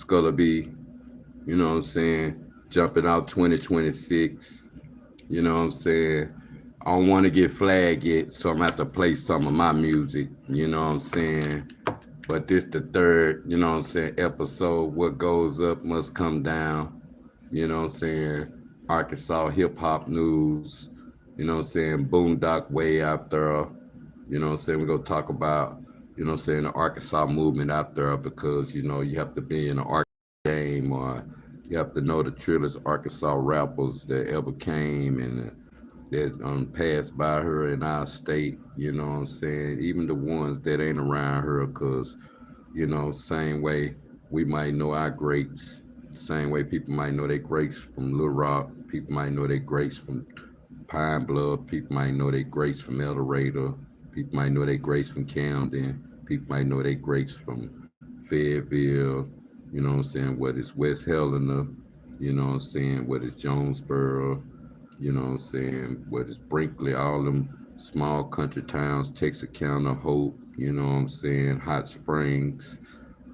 Skulla B, you know what I'm saying? Jumping out 2026, you know what I'm saying? I don't want to get flagged yet, so I'm gonna have to play some of my music, you know what I'm saying? But this the third, you know what I'm saying, episode. What goes up must come down, you know what I'm saying? Arkansas hip hop news, you know what I'm saying? Boondock way out there, you know what I'm saying? We're gonna talk about, you know what I'm saying, the Arkansas movement out there because, you know, you have to be in the Arkansas game or you have to know the trillest Arkansas rappers that ever came and that passed by her in our state, you know what I'm saying? Even the ones that ain't around her because, you know, same way we might know our greats, same way people might know their greats from Little Rock, people might know their greats from Pine Bluff, people might know their greats from El Dorado, people might know their greats from Camden, people might know their greats from Fayetteville, you know what I'm saying, whether it's West Helena, you know what I'm saying, whether it's Jonesboro, you know what I'm saying, whether it's Brinkley, all them small country towns, Texarkana, Hope, you know what I'm saying, Hot Springs,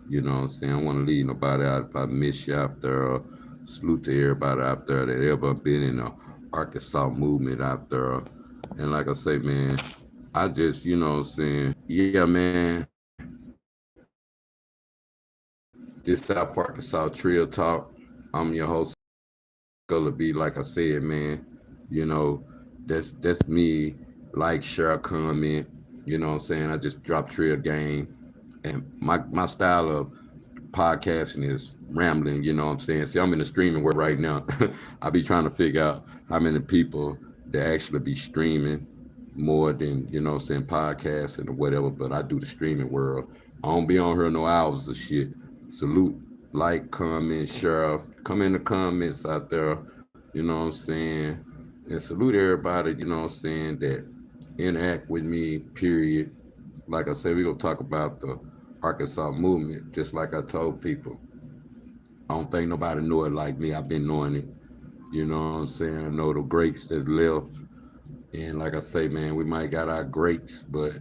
you know what I'm saying. I don't want to leave nobody out if I miss you out there. Salute to everybody out there that ever been in the Arkansas movement out there. And like I say, man, I just, you know what I'm saying, yeah, man, this South Arkansas Trill Talk. I'm your host, Skulla B. Like I said, man, you know, that's me. Like, share, comment. You know what I'm saying? I just dropped Trill Game. And my style of podcasting is rambling, you know what I'm saying? See, I'm in the streaming world right now. I be trying to figure out how many people that actually be streaming more than, you know what I'm saying, podcasting or whatever, but I do the streaming world. I don't be on here no hours of shit. Salute, like, comment, share. Come in the comments out there, you know what I'm saying? And salute everybody, you know what I'm saying, that interact with me, period. Like I said, we're gonna talk about the Arkansas movement, just like I told people. I don't think nobody know it like me. I've been knowing it. You know what I'm saying? I know the greats that's left. And like I say, man, we might got our greats, but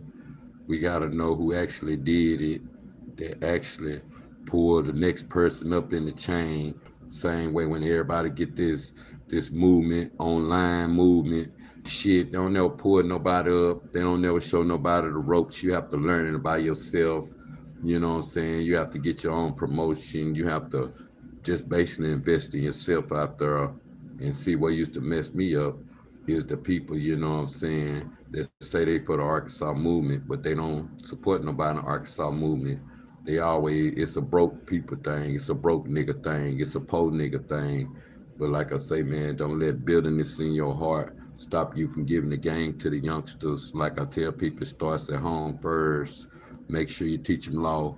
we gotta know who actually did it, that actually pulled the next person up in the chain. Same way when everybody get this movement, online movement, shit, they don't never pull nobody up. They don't never show nobody the ropes. You have to learn it by yourself. You know what I'm saying? You have to get your own promotion. You have to just basically invest in yourself out there and see what used to mess me up is the people, you know what I'm saying, that say they for the Arkansas movement, but they don't support nobody in the Arkansas movement. They always, it's a broke people thing, it's a broke nigga thing, it's a poor nigga thing. But like I say, man, don't let bitterness in your heart stop you from giving the game to the youngsters. Like I tell people, it starts at home first. Make sure you teach them law.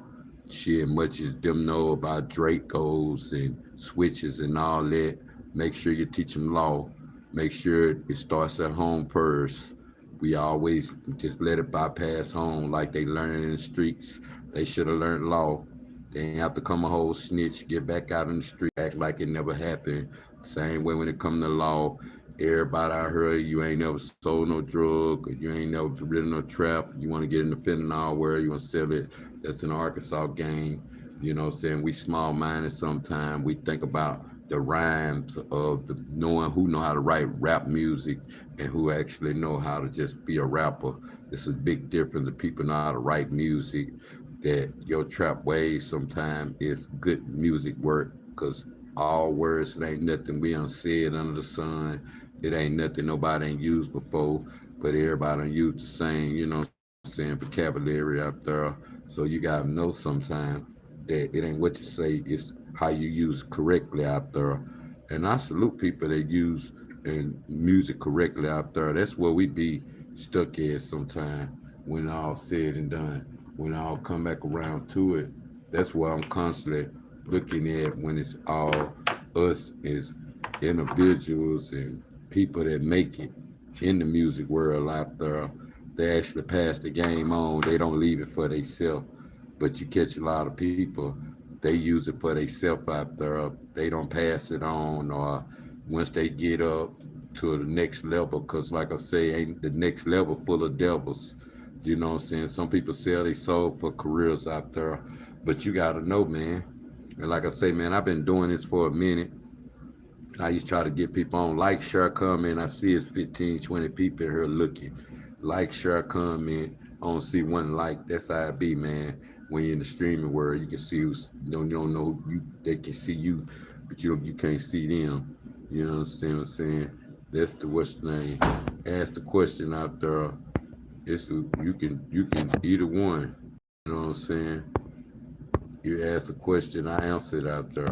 Shit, much as them know about Dracos and switches and all that, make sure you teach them law. Make sure it starts at home first. We always just let it bypass home like they learn in the streets. They should have learned law. They ain't have to come a whole snitch, get back out in the street, act like it never happened. Same way when it come to law, everybody I heard you ain't never sold no drug, or you ain't never ridden no trap. You want to get in the fentanyl where you want to sell it. That's an Arkansas game. You know what I'm saying? We small minded sometimes. We think about the rhymes of the knowing who know how to write rap music and who actually know how to just be a rapper. It's a big difference. The people know how to write music. That your trap ways sometimes is good music work because all words, it ain't nothing we unsaid under the sun. It ain't nothing nobody ain't used before, but everybody done used the same, you know what I'm saying, vocabulary out there. So you gotta know sometimes that it ain't what you say, it's how you use it correctly out there. And I salute people that use and music correctly out there. That's where we be stuck at sometimes when all said and done. When I all come back around to it, that's what I'm constantly looking at when it's all us as individuals and people that make it in the music world out there. They actually pass the game on. They don't leave it for themselves. But you catch a lot of people, they use it for themselves out there. They don't pass it on or once they get up to the next level, because like I say, ain't the next level full of devils. You know what I'm saying? Some people sell their soul for careers out there, but you gotta know, man. And like I say, man, I've been doing this for a minute. I used to try to get people on like, share, comment. I see it's 15, 20 people here looking. Like, share, comment. I don't see one like. That's how it be, man. When you're in the streaming world, you can see who's, you don't know who you, they can see you, but you can't see them. You know what I'm saying? That's the what's the name. Ask the question out there. You can either one. You know what I'm saying? You ask a question, I answer it out there.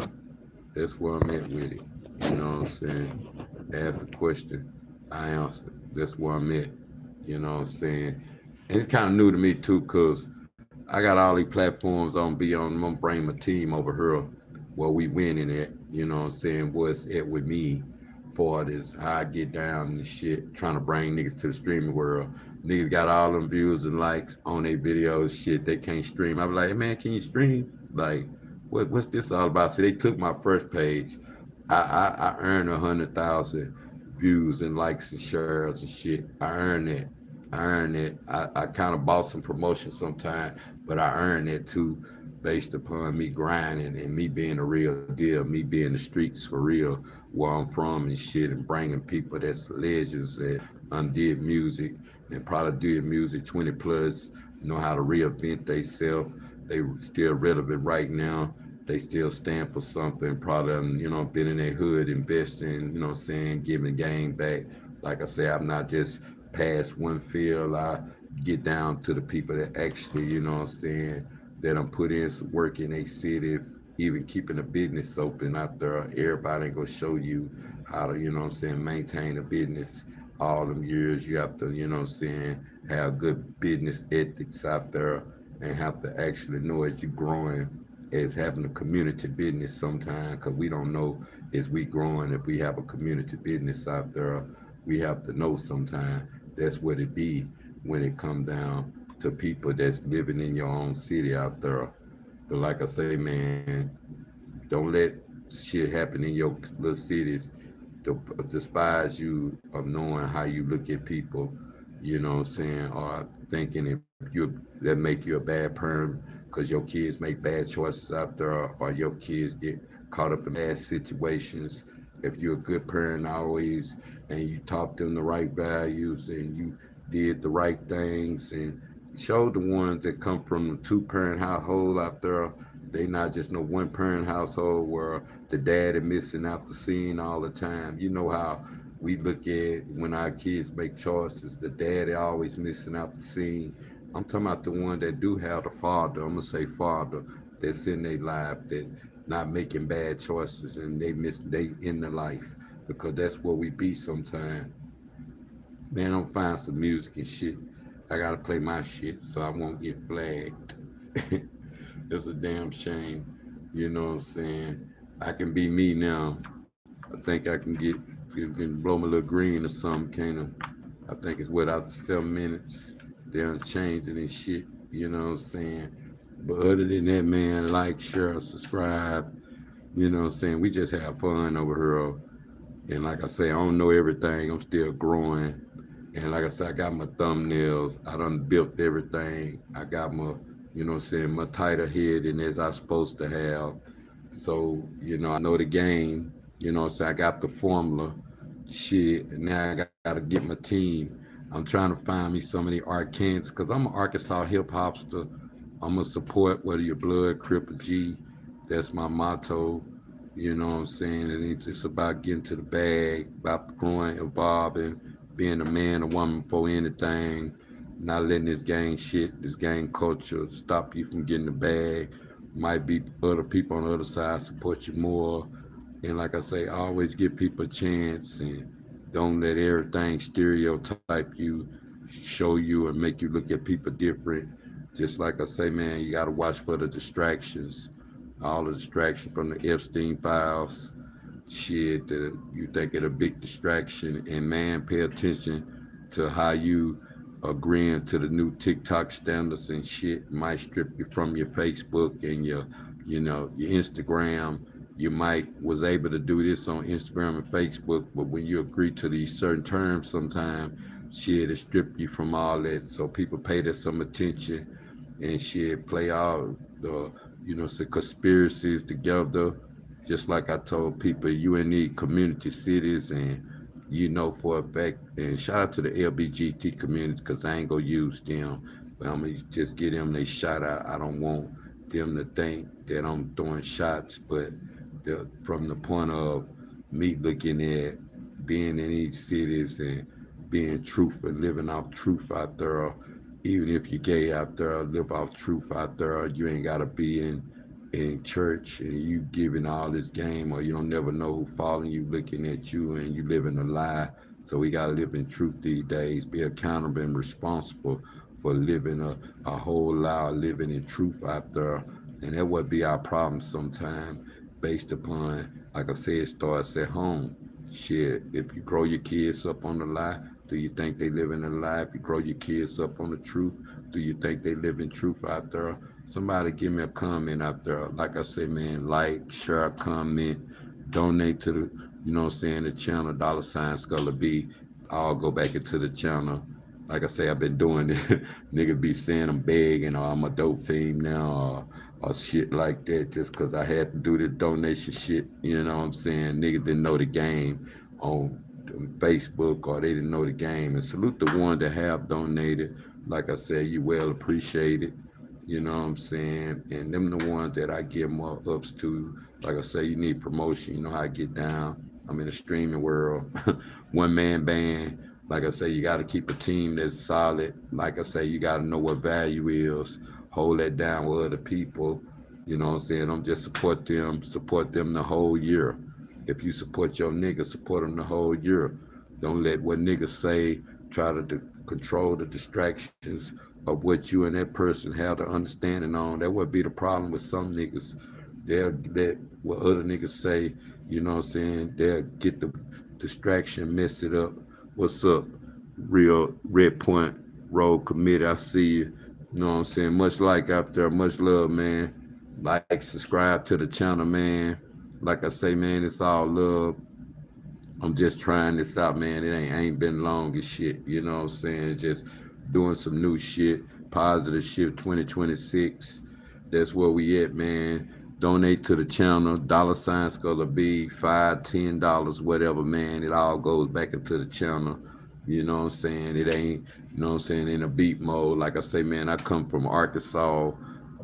That's where I'm at with it. You know what I'm saying? Ask a question, I answer. That's where I'm at. You know what I'm saying? And it's kind of new to me too, cause I got all these platforms on be on. I'm gonna bring my team over here where we winning at. You know what I'm saying? What's at with me for this, how I get down and shit, trying to bring niggas to the streaming world. Niggas got all them views and likes on their videos, shit, they can't stream. I be like, hey, man, can you stream? Like, what's this all about? See, they took my first page. I earned 100,000 views and likes and shares and shit. I earned that. I earned it. I kind of bought some promotion sometime, but I earned it too, based upon me grinding and me being a real deal, me being the streets for real, where I'm from and shit, and bringing people that's legends that undid music and probably did music 20 plus, know how to reinvent themselves. They still relevant right now. They still stand for something. Probably, been in their hood, investing, giving game back. Like I say, I'm not just past one field. I get down to the people that actually, that I'm put in some work in a city, even keeping a business open out there. Everybody ain't gonna show you how to, maintain a business all them years. You have to, have good business ethics out there and have to actually know as you're growing as having a community business sometimes, because we don't know as we growing if we have a community business out there. We have to know sometimes that's what it be when it come down to people that's living in your own city out there. But like I say, man, don't let shit happen in your little cities to despise you of knowing how you look at people, you know what I'm saying, or thinking if you that make you a bad parent because your kids make bad choices out there, or your kids get caught up in bad situations. If you're a good parent always and you taught them the right values and you did the right things and showed the ones that come from a two-parent household out there, they not just no one-parent household where the dad is missing out the scene all the time. You know how we look at when our kids make choices, the dad is always missing out the scene. I'm talking about the one that do have the father, I'm gonna say father, that's in their life, that not making bad choices and they in the life, because that's what we be sometimes. Man, I'm find some music and shit. I gotta play my shit so I won't get flagged. It's a damn shame. You know what I'm saying? I can be me now. I think I can blow my little green or something, kind of. I think it's without the 7 minutes. They're changing and shit. You know what I'm saying? But other than that, man, like, share, subscribe. You know what I'm saying? We just have fun over here. And like I say, I don't know everything. I'm still growing. And like I said, I got my thumbnails. I done built everything. I got my, my tighter head than as I'm supposed to have. So, I know the game. So I got the formula. Shit. And now I gotta get my team. I'm trying to find me some of the Arkansas, because I'm an Arkansas hip hopster. I'm gonna support whether you're blood, Crip, or G. That's my motto. You know what I'm saying? And it's just about getting to the bag, about growing, evolving, being a man or woman for anything, not letting this gang shit, this gang culture stop you from getting the bag. Might be other people on the other side support you more. And like I say, always give people a chance and don't let everything stereotype you, show you, and make you look at people different. Just like I say, man, you gotta watch for the distractions, all the distractions from the Epstein files, shit that you think it a big distraction. And man, pay attention to how you agreeing to the new TikTok standards and shit might strip you from your Facebook and your Instagram. You might was able to do this on Instagram and Facebook, but when you agree to these certain terms sometimes, shit, it strip you from all that. So people pay that some attention and shit, play all the say conspiracies together. Just like I told people, you in these community cities, and for a fact. And shout out to the LBGT community, because I ain't gonna use them, but I'm gonna just give them they shout out. I don't want them to think that I'm throwing shots, but from the point of me looking at being in these cities and being truthful, living off truth out there. Even if you're gay out there, live off truth out there. You ain't gotta be in church and you giving all this game, or you don't never know who following you, looking at you, and you living a lie. So we gotta live in truth these days. Be accountable and responsible for living a whole lot of living in truth out there. And that would be our problem sometimes, based upon, like I said, it starts at home. Shit, if you grow your kids up on the lie, do you think they live in a lie? If you grow your kids up on the truth, do you think they live in truth out there? Somebody give me a comment out there. Like I say, man, like, share, comment, donate to the, the channel, $Skulla B. I'll go back into the channel. Like I say, I've been doing it. Nigga be saying I'm begging, or I'm a dope fiend now, or shit like that, just because I had to do this donation shit. You know what I'm saying? Nigga didn't know the game on Facebook, or they didn't know the game. And salute the one that have donated. Like I said, you well appreciated. You know what I'm saying? And them the ones that I give more ups to. Like I say, you need promotion. You know how I get down. I'm in the streaming world. One man band. Like I say, you got to keep a team that's solid. Like I say, you got to know what value is. Hold that down with other people. You know what I'm saying? Don't just support them the whole year. If you support your nigga, support them the whole year. Don't let what niggas say try to control the distractions of what you and that person have the understanding on. That would be the problem with some niggas. They'll let what other niggas say, you know what I'm saying? They'll get the distraction, mess it up. What's up? Real Red Point Road Committee. I see you. You know what I'm saying? Much like out there, much love, man. Like, subscribe to the channel, man. Like I say, man, it's all love. I'm just trying this out, man. It ain't been long as shit. You know what I'm saying? Just doing some new shit, positive shit. 2026. That's where we at, man. Donate to the channel. $Skulla B. $5, $10, whatever, man. It all goes back into the channel. You know what I'm saying? It ain't, you know what I'm saying, in a beat mode. Like I say, man, I come from Arkansas,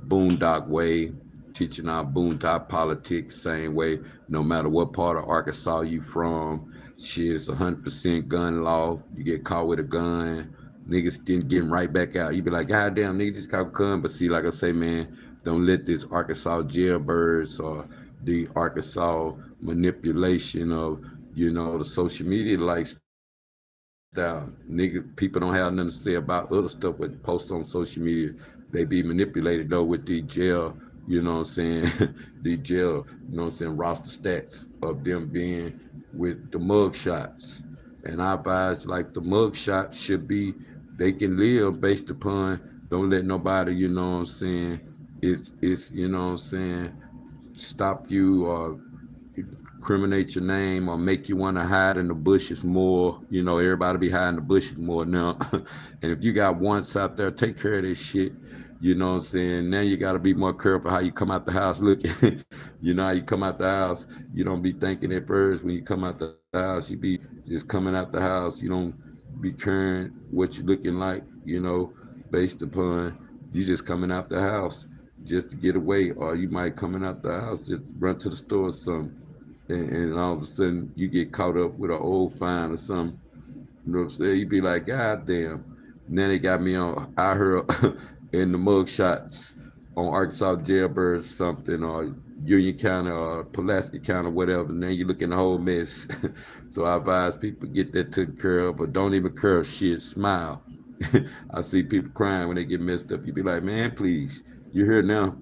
boondock way, teaching our boondock politics, same way, no matter what part of Arkansas you from. Shit, it's 100% gun law. You get caught with a gun, niggas getting right back out. You be like, God damn, nigga just caught a gun. But see, like I say, man, don't let this Arkansas jailbirds or the Arkansas manipulation of, the social media lifestyle. Nigga, people don't have nothing to say about other stuff with posts on social media. They be manipulated though with the jail, you know what I'm saying, the jail, you know what I'm saying, roster stats of them being with the mug shots. And I advise, like, the mug shots should be, they can live based upon, don't let nobody, you know what I'm saying, it's you know what I'm saying, stop you or incriminate your name or make you want to hide in the bushes more. You know, everybody be hiding the bushes more now. And if you got once out there, take care of this shit. You know what I'm saying? Now you got to be more careful how you come out the house looking. You know how you come out the house, you don't be thinking at first when you come out the house, you be just coming out the house. You don't be caring what you looking like, based upon you just coming out the house just to get away. Or you might coming out the house, just run to the store or something. And all of a sudden you get caught up with an old fine or something. You know what I'm saying? You be like, God damn. Now they got me on, I heard in the mug shots on Arkansas jailbirds or something, or Union County or Pulaski County, whatever. Now you look in the whole mess. So I advise people get that taken care of, but don't even curse shit, smile. I see people crying when they get messed up. You be like, man, please, you're here now.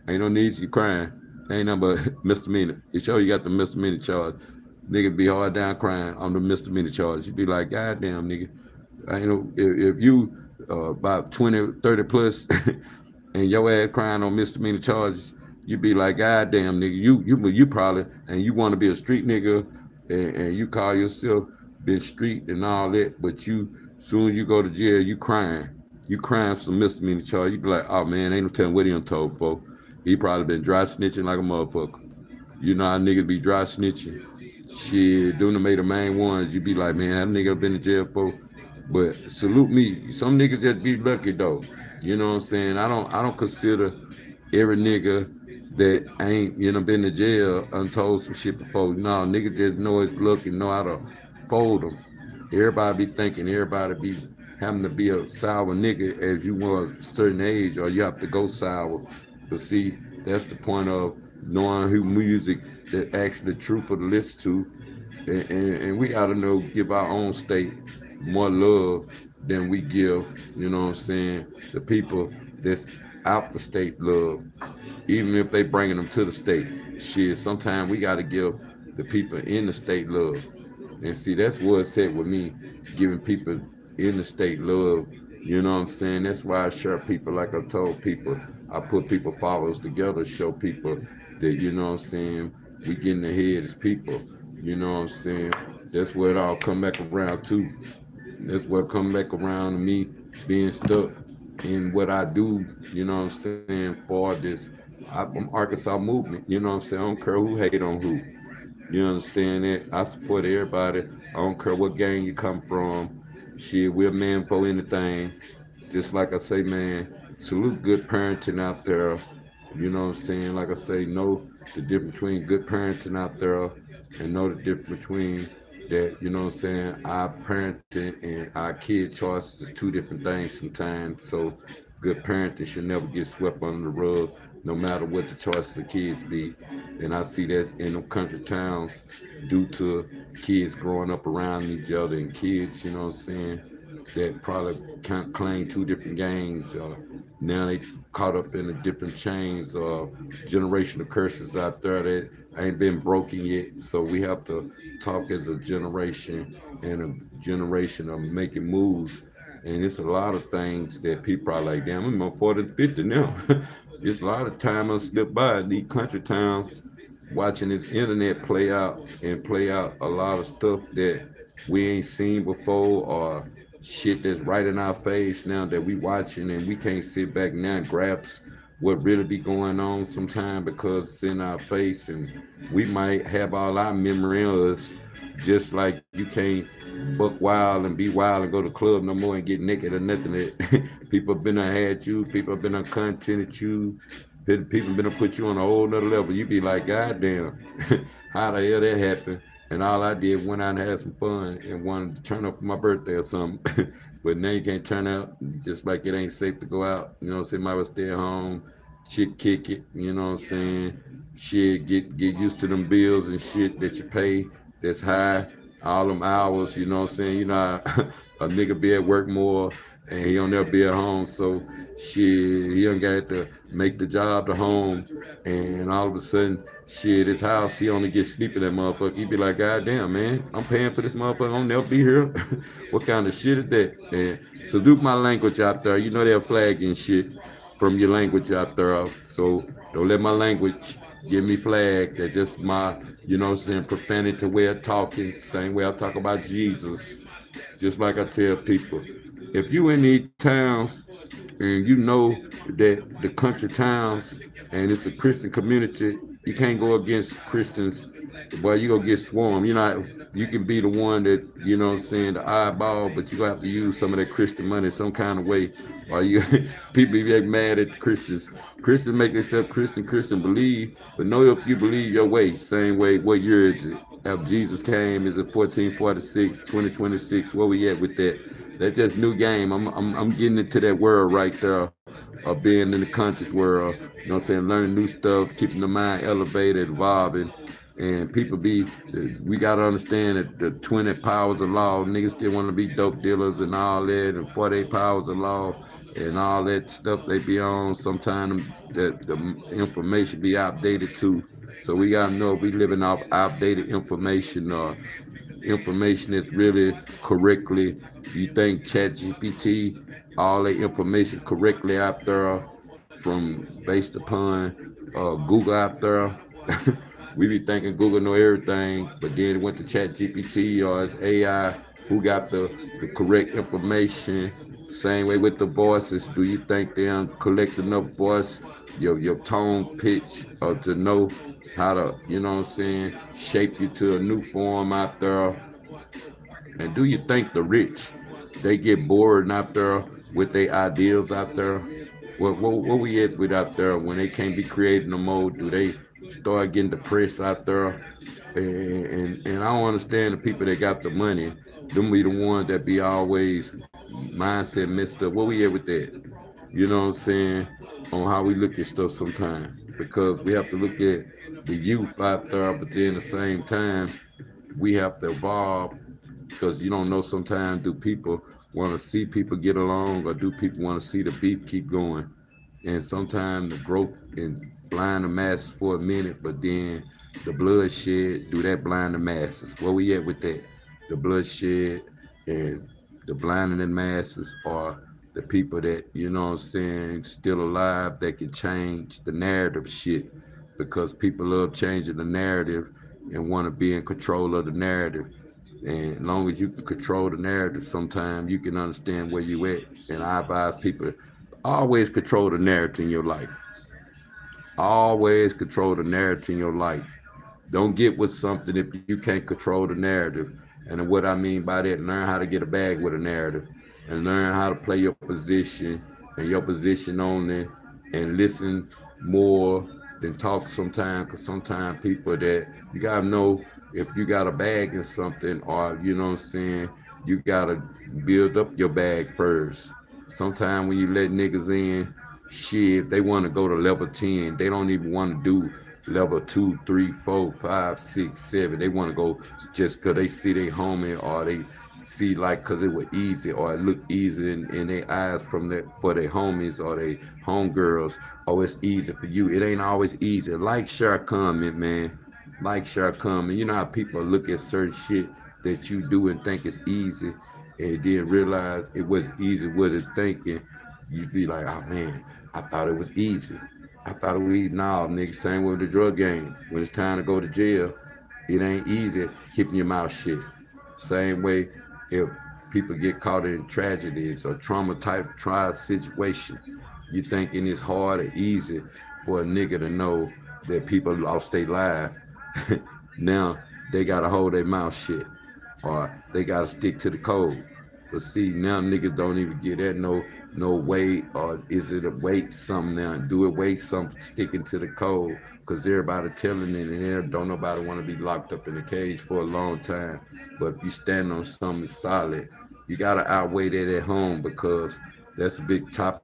Ain't no need you crying. Ain't nothing but misdemeanor. You sure you got the misdemeanor charge. Nigga be hard down crying on the misdemeanor charge. You be like, God damn, nigga. If you about 20, 30 plus and your ass crying on misdemeanor charges, you be like, God damn, nigga, you probably, and you want to be a street nigga, and you call yourself been street and all that, but soon as you go to jail, you crying. you crime some misdemeanor charge, you be like, oh man, ain't no telling what he done told for. He probably been dry snitching like a motherfucker. You know how niggas be dry snitching. Shit, doing the made the main ones, you be like, man, that nigga been in jail for. But salute me. Some niggas just be lucky though. You know what I'm saying? I don't consider every nigga that ain't, been to jail untold some shit before. No, nigga just know his luck and know how to fold them. Everybody be thinking, everybody be having to be a sour nigga as you want a certain age or you have to go sour. But see, that's the point of knowing who music that actually truthful to listen to. And we gotta know, give our own state more love than we give, you know what I'm saying, the people that's out the state love, even if they bringing them to the state. Shit, sometimes we gotta give the people in the state love. And see, that's what it's said with me, giving people in the state love. You know what I'm saying? That's why I share people like I told people. I put people followers together, show people that, you know what I'm saying, we getting ahead as people. You know what I'm saying? That's where it all come back around too. That's what come back around to me being stuck in what I do, you know what I'm saying, for this. I'm Arkansas movement, you know what I'm saying? I don't care who hate on who. You understand that? I support everybody. I don't care what gang you come from. Shit, we're man for anything. Just like I say, man, salute good parenting out there. You know what I'm saying? Like I say, know the difference between good parenting out there and know the difference between that, you know what I'm saying, our parenting and our kid choices is two different things sometimes. So good parenting should never get swept under the rug, no matter what the choices of kids be. And I see that in them country towns due to kids growing up around each other and kids, you know what I'm saying, that probably can't claim two different gangs. Now they caught up in the different chains of generational curses out there that ain't been broken yet. So we have to talk as a generation and a generation of making moves. And it's a lot of things that people are like, damn, I'm on 40 to 50 now. It's a lot of time I slip by in these country towns watching this internet play out a lot of stuff that we ain't seen before or shit that's right in our face now that we watching and we can't sit back now and grasp what really be going on sometime because it's in our face and we might have all our memory of us just like you can't buck wild and be wild and go to the club no more and get naked or nothing that people been had you, people been contented you, people been put you on a whole nother level. You be like, God damn, how the hell that happened? And all I did went out and had some fun and wanted to turn up for my birthday or something. But now you can't turn out just like it ain't safe to go out. You know what I'm saying? Might well stay at home, shit kick it, you know what I'm saying? Shit, get used to them bills and shit that you pay that's high, all them hours, you know what I'm saying? You know a nigga be at work more and he don't never be at home. So shit, he don't got to make the job to home and all of a sudden shit, his house, he only gets sleep in that motherfucker. He be like, God damn, man, I'm paying for this motherfucker. I'll never be here. What kind of shit is that? And salute my language out there. You know they're flagging shit from your language out there. So don't let my language get me flagged. That's just my, you know what I'm saying, profanity way of talking. Same way I talk about Jesus. Just like I tell people, if you in these towns and you know that the country towns and it's a Christian community, you can't go against Christians. Boy, you gonna get swarmed. You know, you can be the one that, you know what I'm saying, the eyeball, but you gonna have to use some of that Christian money some kind of way. Or you people be mad at the Christians. Christians make themselves Christian believe, but know if you believe your way, same way, what year is it? After Jesus came, is it 1446, 2026? Where we at with that? That's just new game. I'm getting into that world right there of being in the conscious world. You know what I'm saying? Learning new stuff, keeping the mind elevated, evolving. And people be, we gotta understand that the 20 powers of law, niggas still wanna be dope dealers and all that, and 48 powers of law and all that stuff they be on. Sometimes the information be outdated too. So we gotta know if we living off outdated information or information that's really correctly. If you think ChatGPT, all the information correctly out there from based upon Google out there. We be thinking Google know everything, but then it went to ChatGPT or it's AI who got the correct information Same way with the voices. Do you think they collect enough voice, your tone, pitch, to know how to, shape you to a new form out there? And do you think the rich, they get bored out there with their ideals out there? What we at with out there when they can't be creative no more? Do they start getting depressed out there? And I don't understand the people that got the money. Them be the ones that be always mindset messed up. What we at with that? You know what I'm saying? On how we look at stuff sometimes. Because we have to look at the youth out there, but then at the same time, we have to evolve because you don't know sometimes do people want to see people get along or do people want to see the beef keep going? And sometimes the growth and blind the masses for a minute, but then the bloodshed do that blind the masses. Where we at with that? The bloodshed and the blinding the masses are the people that, what I'm saying, still alive that can change the narrative shit because people love changing the narrative and want to be in control of the narrative. And as long as you can control the narrative, sometimes you can understand where you at. And I advise people always control the narrative in your life. Always control the narrative in your life. Don't get with something if you can't control the narrative. And what I mean by that, learn how to get a bag with a narrative and learn how to play your position and your position only and listen more than talk sometimes because sometimes people that you gotta know if you got a bag in something or what I'm saying, you gotta build up your bag first. Sometimes when you let niggas in, shit, they want to go to level 10. They don't even want to do level 2, 3, 4, 5, 6, 7. They want to go just because they see their homie or they see like because it was easy or it looked easy in their eyes from their for their homies or their homegirls. Oh, it's easy for you. It ain't always easy. Like, share, comment, man. Like, share, comment. You know how people look at certain shit that you do and think it's easy and then realize it wasn't easy, wasn't thinking. You'd be like, oh man, I thought it was easy. I thought it was easy. Nah, nigga, same with the drug game. When it's time to go to jail, it ain't easy keeping your mouth shut. Same way if people get caught in tragedies or trauma type trial situation, you thinking it's hard or easy for a nigga to know that people lost their life. Now they gotta hold their mouth shut or they gotta stick to the code. But see, now niggas don't even get that no weight or is it a weight something now? Do it weight something sticking to the code? Cause everybody telling it and there don't nobody want to be locked up in a cage for a long time. But if you stand on something solid, you gotta outweigh that at home because that's a big topic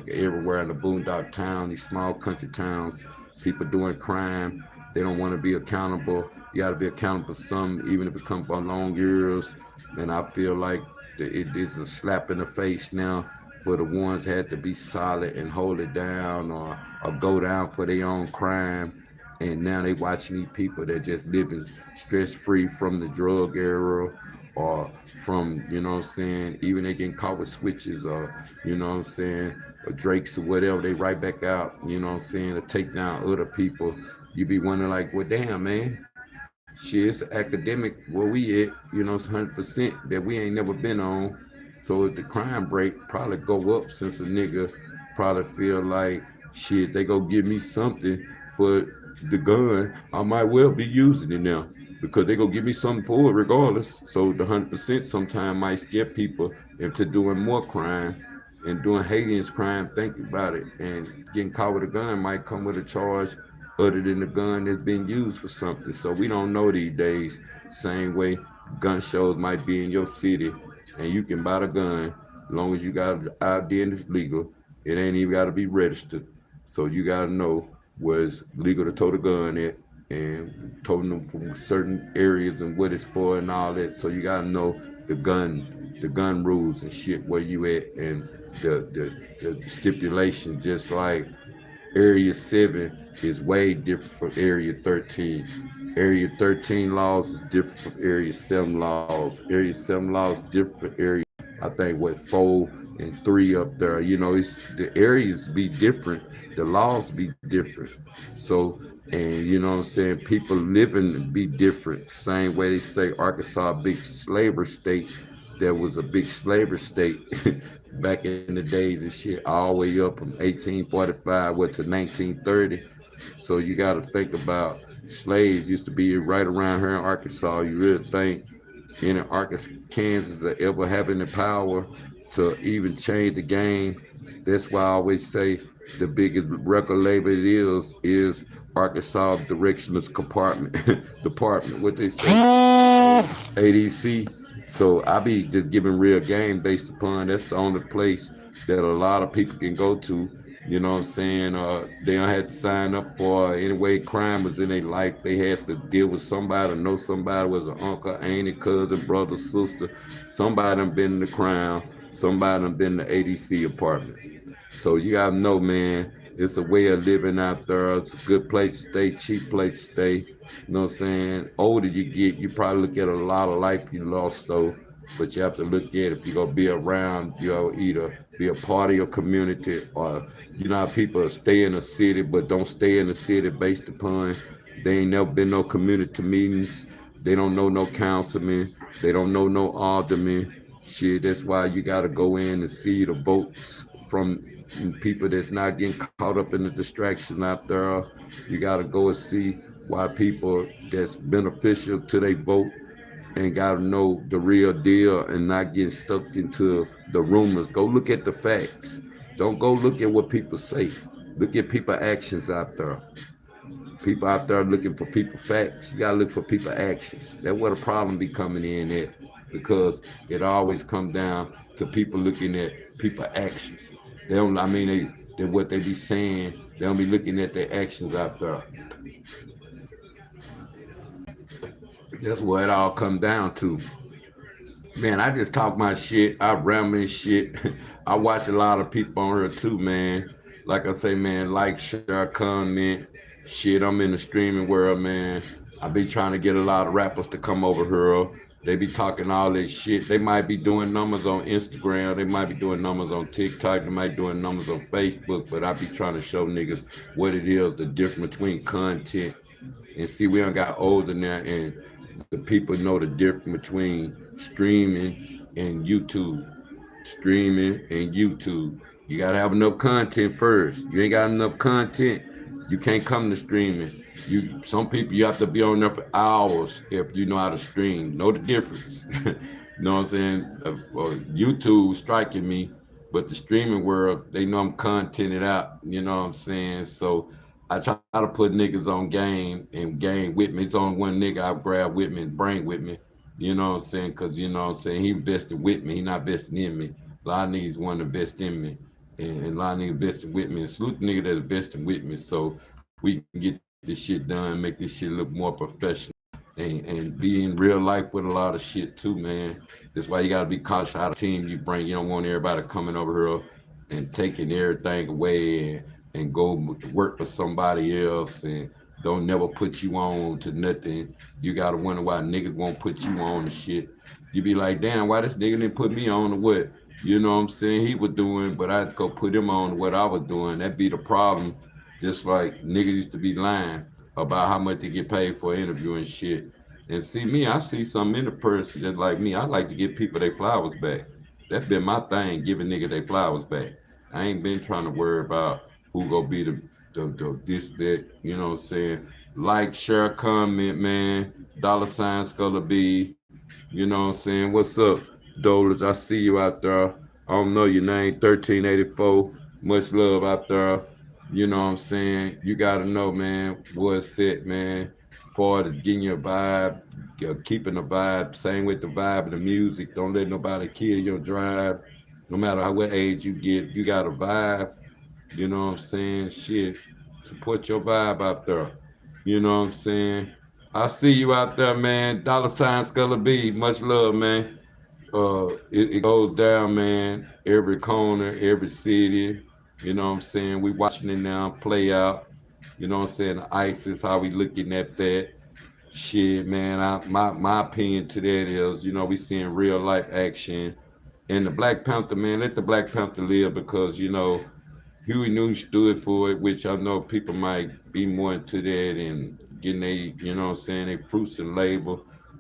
everywhere in the boondock town, these small country towns, people doing crime. They don't want to be accountable. You got to be accountable for some, even if it comes on long years. And I feel like it is a slap in the face now for the ones that had to be solid and hold it down or go down for their own crime. And now they watching these people that just living stress free from the drug era or from, what I'm saying, even they getting caught with switches or, what I'm saying, or Drakes or whatever, they right back out, what I'm saying, to take down other people. You be wondering like, well, damn, man, shit, it's academic where we at, it's 100% that we ain't never been on. So if the crime rate probably go up since a nigga probably feel like, shit, they go give me something for the gun, I might well be using it now because they gonna give me something for it regardless. So the 100% sometimes might scare people into doing more crime and doing heinous crime. Think about it, and getting caught with a gun might come with a charge other than the gun that's been used for something. So we don't know these days. Same way gun shows might be in your city and you can buy the gun as long as you got an ID and it's legal. It ain't even got to be registered. So you got to know where it's legal to tow the gun at and toting them from certain areas and what it's for and all that. So you got to know the gun rules and shit where you at and the stipulation. Just like Area 7 is way different from Area 13. Area 13 laws is different from Area 7 laws. Area 7 laws different from Area, I think, what, 4 and 3 up there. It's the areas be different, the laws be different. So, and what I'm saying, people living be different. Same way they say Arkansas a big slavery state. that was a big slavery state back in the days and shit, all the way up from 1845 to 1930. So you got to think about slaves used to be right around here in Arkansas. You really think any Arkansas, Kansas are ever having the power to even change the game? That's why I always say the biggest record label it is Arkansas Directionless Compartment Department. What they say, ADC. So I be just giving real game based upon that's the only place that a lot of people can go to. You know what I'm saying? They don't have to sign up for any way crime was in their life. They had to deal with somebody, know somebody was an uncle, auntie, cousin, brother, sister. Somebody done been in the crime. Somebody done been in the ADC apartment. So you gotta know, man, it's a way of living out there. It's a good place to stay, cheap place to stay. You know what I'm saying? Older you get, you probably look at a lot of life you lost though. But you have to look at if you're gonna be around, you know, either be a part of your community or you know how people stay in the city but don't stay in the city based upon they ain't never been no community meetings. They don't know no councilman. They don't know no alderman. Shit, that's why you gotta go in and see the votes from people that's not getting caught up in the distraction out there. You got to go and see why people that's beneficial to their vote and got to know the real deal and not get stuck into the rumors. Go look at the facts. Don't go look at what people say. Look at people actions out there. People out there looking for people facts. You gotta look for people actions. That's where the problem be coming in at because it always come down to people looking at people actions. They don't. I mean, they what they be saying. They don't be looking at their actions out there. That's what it all come down to. Man, I just talk my shit. I ramble and shit. I watch a lot of people on here too, man. Like I say, man, like, share, comment. Shit, I'm in the streaming world, man. I be trying to get a lot of rappers to come over here. They be talking all this shit. They might be doing numbers on Instagram. They might be doing numbers on TikTok. They might be doing numbers on Facebook. But I be trying to show niggas what it is, the difference between content. And see, we done got older now, and the people know the difference between streaming and YouTube. Streaming and YouTube. You gotta have enough content first. You ain't got enough content, you can't come to streaming. Some people you have to be on there for hours if you know how to stream. Know the difference. You know what I'm saying? YouTube striking me, but the streaming world, they know I'm contented out. You know what I'm saying? So I try to put niggas on game and game with me. It's only one nigga I grab with me and bring with me. You know what I'm saying? Because, you know what I'm saying, he invested with me. He not investing in me. A lot of niggas want to invest in me. And a lot of niggas investing with me. And salute the nigga that investing with me so we can get this shit done, make this shit look more professional. And be in real life with a lot of shit too, man. That's why you gotta be cautious how the team you bring. You don't want everybody coming over here and taking everything away and go work for somebody else and don't never put you on to nothing. You gotta wonder why niggas won't put you on and shit. You be like, damn, why this nigga didn't put me on to what? You know what I'm saying? He was doing, but I had to go put him on to what I was doing. That be the problem. Just like niggas used to be lying about how much they get paid for an interview and shit. And see me, I see some in the person that like me. I like to give people their flowers back. That's been my thing, giving nigga their flowers back. I ain't been trying to worry about who gonna be the this that. You know what I'm saying? Like, share, comment, man. $ Skulla B. You know what I'm saying? What's up, Dollars? I see you out there. I don't know your name, 1384. Much love out there. You know what I'm saying? You gotta know, man, what's it, man. For the getting your vibe, keeping the vibe, same with the vibe of the music. Don't let nobody kill your drive. No matter how what age you get, you got a vibe. You know what I'm saying? Shit, support your vibe out there. You know what I'm saying? I see you out there, man. $Skulla B. Much love, man. It goes down, man. Every corner, every city. You know what I'm saying? We watching it now play out. You know what I'm saying? The ISIS, how we looking at that. Shit, man. My opinion to that is, you know, we seeing real life action. And the Black Panther, man, let the Black Panther live because, you know, Huey Newton stood for it, which I know people might be more into that and getting you know what I'm saying, they fruits and labor.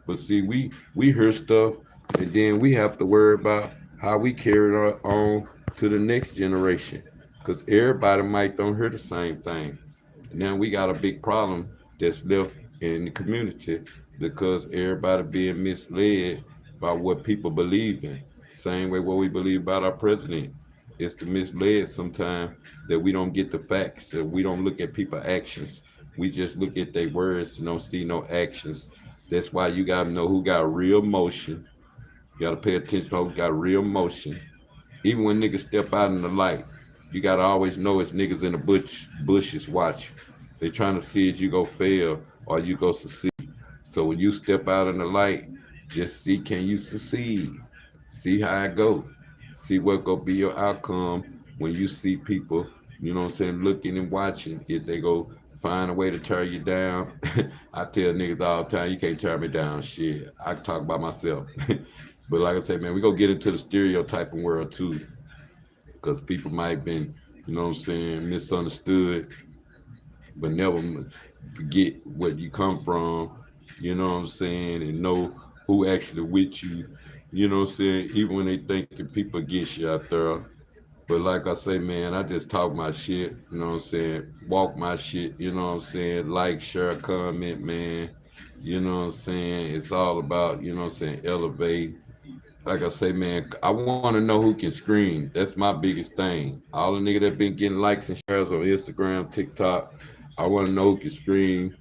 But see, we hear stuff And then we have to worry about how we carry it on to the next generation. Because everybody might don't hear the same thing. Now we got a big problem that's left in the community because everybody being misled by what people believe in. Same way what we believe about our president. It's the misled sometimes that we don't get the facts, that we don't look at people's actions. We just look at their words and don't see no actions. That's why you gotta know who got real motion. You gotta pay attention to who got real motion. Even when niggas step out in the light, you gotta always know it's niggas in the bushes watch. They trying to see if you go fail or you go succeed. So when you step out in the light, just see can you succeed. See how it go. See what gonna be your outcome when you see people, you know what I'm saying, looking and watching. If they go find a way to tear you down. I tell niggas all the time, you can't tear me down. Shit. I can talk about myself. But like I say, man, we gonna get into the stereotyping world too, because people might have been, you know what I'm saying, misunderstood, but never forget what you come from, you know what I'm saying, and know who actually with you, you know what I'm saying, even when they thinking people get you out there. But like I say, man, I just talk my shit, you know what I'm saying, walk my shit, you know what I'm saying, like, share, comment, man, you know what I'm saying, it's all about, you know what I'm saying, elevate. Like I say, man, I want to know who can scream. That's my biggest thing. All the niggas that been getting likes and shares on Instagram, TikTok, I want to know who can scream.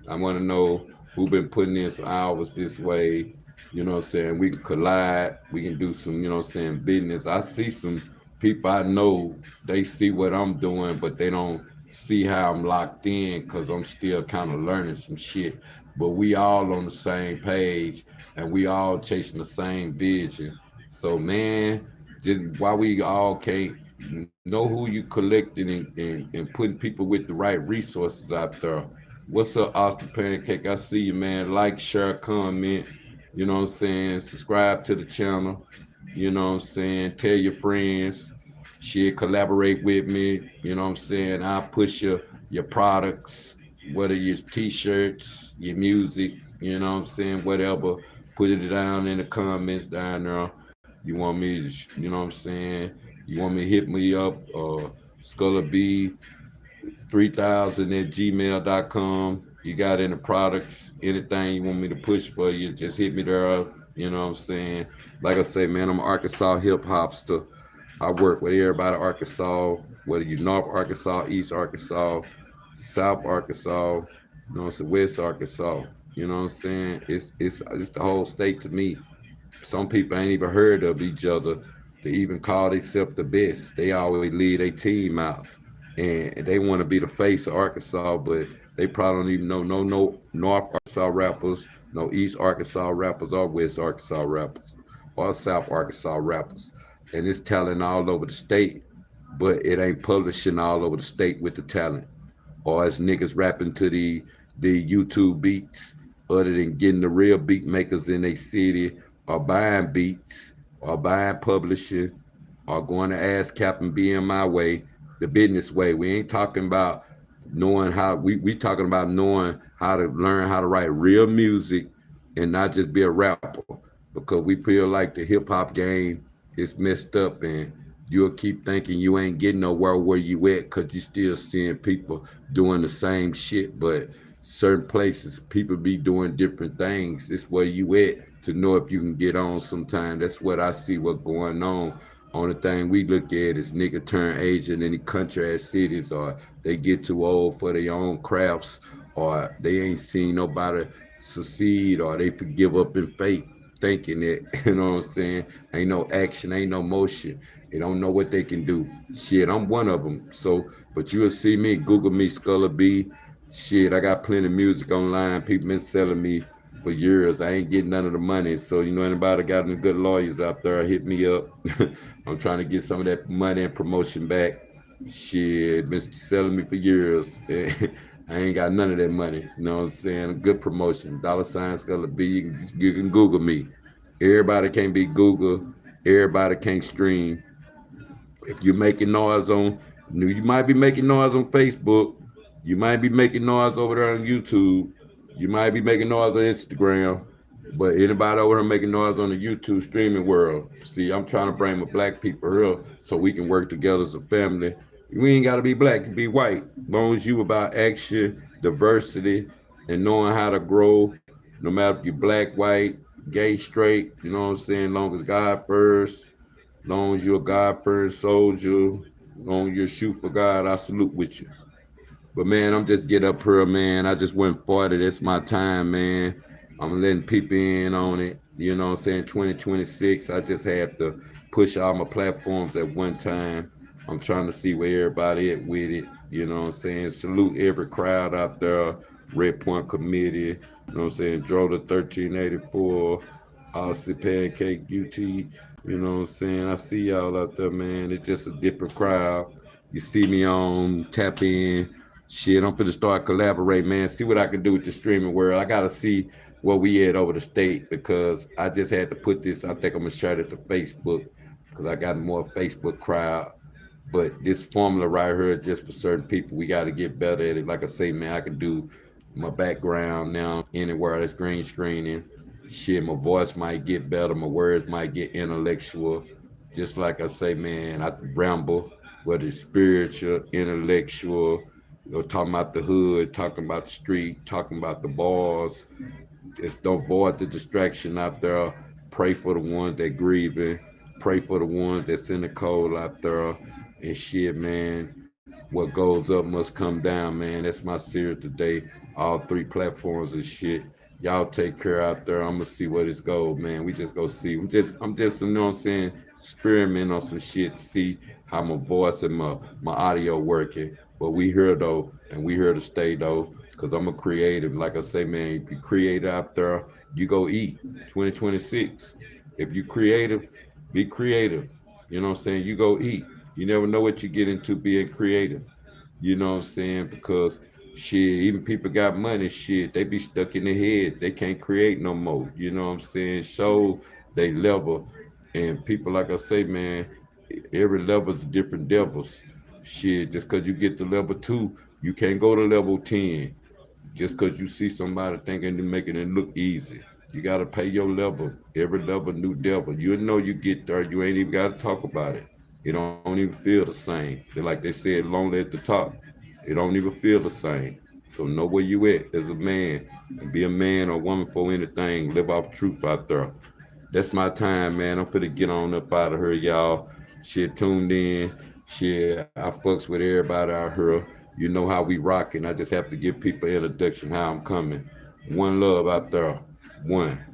I want to know who been putting in some hours this way. You know what I'm saying? We can collide. We can do some, you know what I'm saying, business. I see some people I know, they see what I'm doing, but they don't see how I'm locked in because I'm still kind of learning some shit. But we all on the same page and we all chasing the same vision. So, man, just why we all can't know who you collecting and putting people with the right resources out there. What's up, Austin Pancake? I see you, man. Like, share, comment. You know what I'm saying? Subscribe to the channel. You know what I'm saying? Tell your friends. Shit, collaborate with me. You know what I'm saying? I'll push your products, whether your t-shirts, your music, you know what I'm saying? Whatever. Put it down in the comments down there. You want me to, you know what I'm saying? You want me to hit me up, Skulla B 3000 at gmail.com. You got any products, anything you want me to push for you, just hit me there. You know what I'm saying? Like I say, man, I'm an Arkansas hip hopster. I work with everybody in Arkansas, whether you North Arkansas, East Arkansas, South Arkansas, you know what I'm saying, West Arkansas. You know what I'm saying? It's the whole state to me. Some people ain't even heard of each other to even call themselves the best. They always lead their team out, and they want to be the face of Arkansas, but they probably don't even know no North Arkansas rappers, no East Arkansas rappers, or West Arkansas rappers, or South Arkansas rappers. And it's talent all over the state, but it ain't publishing all over the state with the talent, or as niggas rapping to the YouTube beats, other than getting the real beat makers in their city, or buying beats, or buying publishing, or going to ask Captain being my way, the business way. We ain't talking about knowing how we talking about knowing how to learn how to write real music and not just be a rapper. Because we feel like the hip hop game is messed up and you'll keep thinking you ain't getting nowhere where you at because you still seeing people doing the same shit, but certain places people be doing different things. It's where you at to know if you can get on sometime. That's what I see what going on. Only thing we look at is nigga turn Asian in the country ass cities, or they get too old for their own crafts, or they ain't seen nobody succeed, or they give up in faith thinking that, you know what I'm saying? Ain't no action, ain't no motion. They don't know what they can do. Shit, I'm one of them. So, but you'll see me, Google me, Skulla B. Shit, I got plenty of music online. People been selling me for years. I ain't getting none of the money. So, you know, anybody got any good lawyers out there, hit me up. I'm trying to get some of that money and promotion back. Shit, been selling me for years. I ain't got none of that money. You know what I'm saying? Good promotion. Dollar signs gonna be. You can Google me. Everybody can't be Google. Everybody can't stream. If you're making noise on, you might be making noise on Facebook. You might be making noise over there on YouTube. You might be making noise on Instagram. But anybody over here making noise on the YouTube streaming world, see, I'm trying to bring my black people here so we can work together as a family. We ain't got to be black, you can be white. As long as you about action, diversity, and knowing how to grow, no matter if you're black, white, gay, straight, you know what I'm saying? Long as God first, long as you're a God first soldier, long as you shoot for God, I salute with you. But man, I'm just get up here, man. I just went 40. That's my time, man. I'm letting people in on it. You know what I'm saying? 2026. I just have to push all my platforms at one time. I'm trying to see where everybody at with it. You know what I'm saying? Salute every crowd out there. Red Point Committee. You know what I'm saying? Drove the 1384. Aussie Pancake UT. You know what I'm saying? I see y'all out there, man. It's just a different crowd. You see me on Tap In. Shit, I'm finna start collaborate, man. See what I can do with the streaming world. I gotta see where we at over the state because I just had to put this. I think I'm gonna share it to Facebook because I got more Facebook crowd. But this formula right here, just for certain people, we got to get better at it. Like I say, man, I can do my background now anywhere that's green screening. Shit, my voice might get better. My words might get intellectual. Just like I say, man, I ramble, whether it's spiritual, intellectual, talking about the hood, talking about the street, talking about the bars. Just don't avoid the distraction out there. Pray for the ones that grieving. Pray for the ones that's in the cold out there. And shit, man. What goes up must come down, man. That's my series today. All three platforms and shit. Y'all take care out there. I'm gonna see what it's goes, man. We just go see. I'm just, you know what I'm saying, experimenting on some shit to see how my voice and my audio working. But we here though, and we here to stay though. Cause I'm a creative. Like I say, man, if you create out there, you go eat. 2026. If you creative, be creative. You know what I'm saying? You go eat. You never know what you get into being creative. You know what I'm saying? Because shit, even people got money, shit, they be stuck in their head. They can't create no more. You know what I'm saying? Show they level. And people, like I say, man, every level's different devils. Shit, just because you get to level 2, you can't go to level 10 just because you see somebody thinking they're making it look easy. You got to pay your level. Every level, new devil. You know you get there. You ain't even got to talk about it. It don't even feel the same. Like they said, lonely at the top. It don't even feel the same. So know where you at as a man. And be a man or woman for anything. Live off truth out there. That's my time, man. I'm finna get on up out of here, y'all. Shit, tuned in. Shit, I fucks with everybody out here. You know how we rockin'. I just have to give people an introduction how I'm coming. One love out there. One.